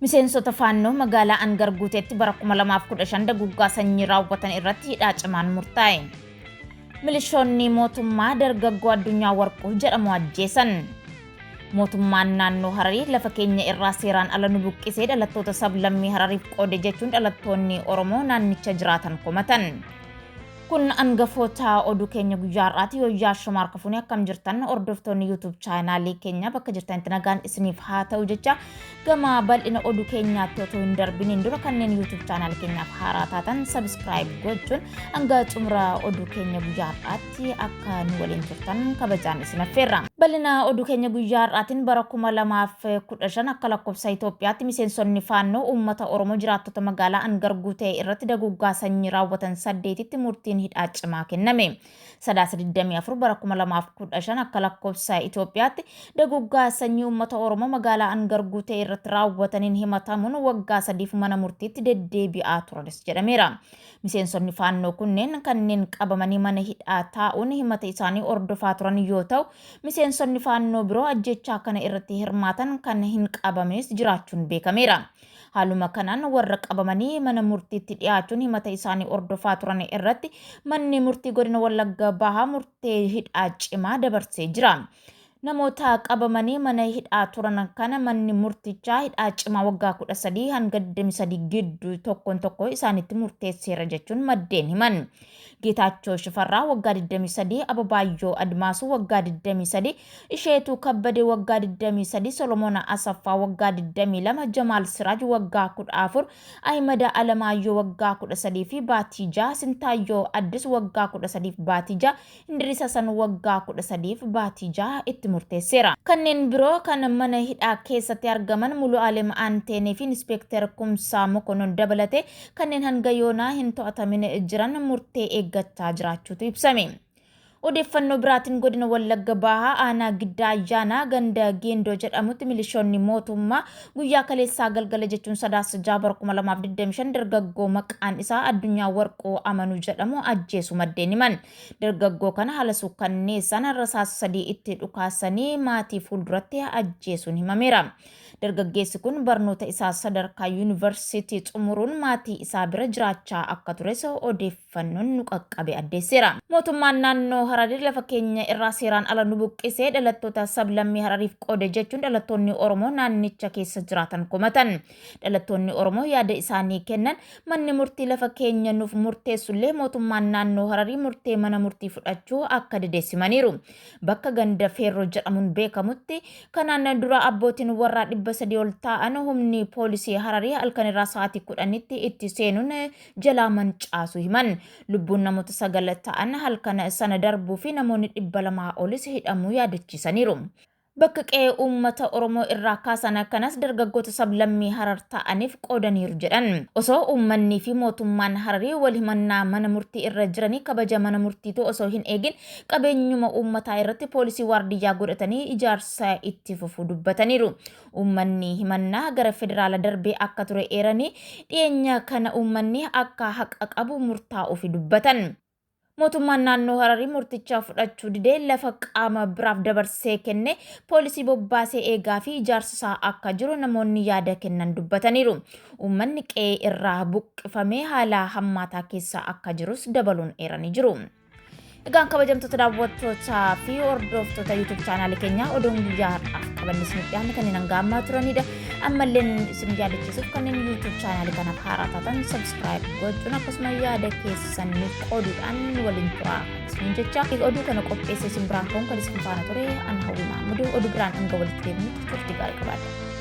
Miseensota faannoo magaalaa Angarguuteetti bara 2015 daguggaa sanyii raawwatan irratti hidhaa cimaan murtaa'e. Milishoonni mootummaa dargaggoo Addunyaa Warquu jedhamu ajjeesan. Mootummaan naannoo Hararii lafa keenya irraa seeraan ala nu buqqisee dhalattoota sablammii Harariif qoode jechuun dhalattoonni Oromoo naannicha jiraatan komatan. Kun angafoota oduu keenya guyyaa har'aati yoo Shumaar Kafuunii akkam jirtan hordoftoonni YouTube chaanaalii keenya bakka jirtanitti nagaan isiniif haa ta'u jecha gama bal'ina oduu keenyaatti otoo hin darbiniin dura kanneen YouTube chaanaalii keenyaaf haaraa taatan subscribe gochuun hanga xumura oduu keenya guyyaa har'aatti akka nu waliin turtan kabajaan isin affeerra. Bal'ina oduu keenya guyyaa har'aatiin bara 2015 akka lakkoofsa Itoophiyaatti miseensonni faannoo uummata Oromoo jiraattota magaalaa Angarguutee irratti daguggaa sanyii raawwatan 8tti murtiin hidhaa cimaa kenname. Sadaasa 24 bara 2015 akka lakkoofsa Itoophiyaatti daguggaa sanyii uummata Oromoo magaalaa Angarguutee irratti raawwataniin himatamuun waggaa 3 mana murtiitti deddeebi'aa turanis jedhameera. Miseensonni faannoo kunneen kanneen qabamanii mana hidhaa taa'uun himata isaanii ordofaa turan yoo ta'u, miseensonni faannoo biroo ajjechaa kana irratti hirmaatan kan hin qabamnes jiraachuun beekameera. Haaluma kanaan warra qabamanii mana murtiitti dhiyaachuun himata isaanii ordofaa turan irratti manni murtii godina Wallagga Bahaa murtee hidhaa cimaa dabarsee jira. Namoota qabamanii mana hidhaa turan kana manni murtichaa hidhaa cimaa waggaa 13 hanga 23 gidduu tokkoon tokko isaanitti murteesseera jechuun maddeen himan. Geetaachoo Shifarraa waggaa 23, Ababaayyoo Admaasuu waggaa 23, Isheetuu Kabbadee waggaa 23, Solomoon Asaffaa waggaa 22, Jamaal Siraaj waggaa 14, Ahimada Alamaayyoo waggaa 13 fi Baatijaa Sintaayyoo Addis waggaa 13 fi Baatijaa Indiriis Hasan waggaa 13 fi Baatijaa itti murteesseera. Kanneen biroo kan mana hidhaa keessatti argaman Mulu Alem Anteenee fi Inspektar Kumsaa Mokonon dabalatee kanneen hanga yoonaa hin to'atamin jiran murtee eeggataa jiraachuutu ibsame. Odeeffannoo biraatiin godina Wallagga Bahaa aanaa Giddaa Ayyaanaa ganda Geendoo jedhamutti milishoonni mootummaa guyyaa kaleessaa galgala jechuun sadaasa 6 bara 2025 dargaggoo maqaan isaa Addunyaa Warquu Amanuu jedhamu ajjeesu maddeen himan. Dargaggoo kana haala suukkanneessaan rasaasa 3 itti dhukaasanii maatii fuulduratti ajjeesuun himameera. Dargaggeessi kun barnoota isaa sadarkaa yuunivarsiitii xumuruun maatii isaa bira jiraachaa akka tures odeeffannoon nu qaqqabe addeesseera. Mootummaan naannoo Hararii lafa keenya irraa seeraan ala nu buqqisee dhalattoota sablammii Harariif qoode jechuun dhalattoonni Oromoo naannicha keessa jiraatan komatan. Dhalattoonni Oromoo yaada isaanii kennan manni murtii lafa keenya nuuf murteessullee mootummaan naannoo Hararii murtee mana murtii fudhachuu akka dedeessimaniiru. Bakka ganda Feerroo jedhamuun beekamutti kanaan dura abbootiin warraa 300 ol ta'an humni poolisii Hararii halkan irraa sa'aatii 10tti itti seenuun jalaa mancaasu himan. Lubbuun namoota 9 ta'an halkan sana darbuu fi namoonni 200 olis hidhamuu yaadachiisaniiru. Bakka qe'ee uummata Oromoo irraa kaasan akkanas dargaggoota sablammii Harar ta'aniif qoodaniiru jedhan. Osoo uummanni fi mootummaan Hararii wal himannaa mana murtii irra jiranii kabaja mana murtiitu osoo hin eegin qabeenyuma uummataa irratti poolisii waardiyyaa godhatanii ijaarsa itti fufuu dubbataniiru. Uummanni himannaa gara federaala darbee akka ture eeranii dhiyeenya kana uummanni akka haqa qabu murtaa'uuf dubbatan. Mootummaan naannoo Hararii murtichaa fudhachuu didee lafa qaama biraaf dabarsee kenne poolisii bobbaasee eegaa fi ijaarsisaa akka jiru namoonni yaada kennan dubbataniiru. Uummanni qe'ee irraa buqqifamee haala hammaataa keessa akka jirus dabaluun eeranii jiru. Egaan kabajamtoota daawwattootaa fi hordoftoota YouTube chaanaalii keenyaa oduun guyyaa har'aaf qabanne isinitti dhiyaanne kanneen hanga ammaa turanidha. Ammalleen isin yaadachiisuuf kanneen YouTube chaanaalii kanaaf haaraa taatan subscribe gochuun akkasuma yaada keessan nuuf qooduudhaan waliin turaa isiniin jecha. Oduu kana qopheessee isin biraan ka'uun kan isin faana ture an Hawwii Maamuduu oduu biraan hanga walitti deebinutti turtii gaarii qabaadha.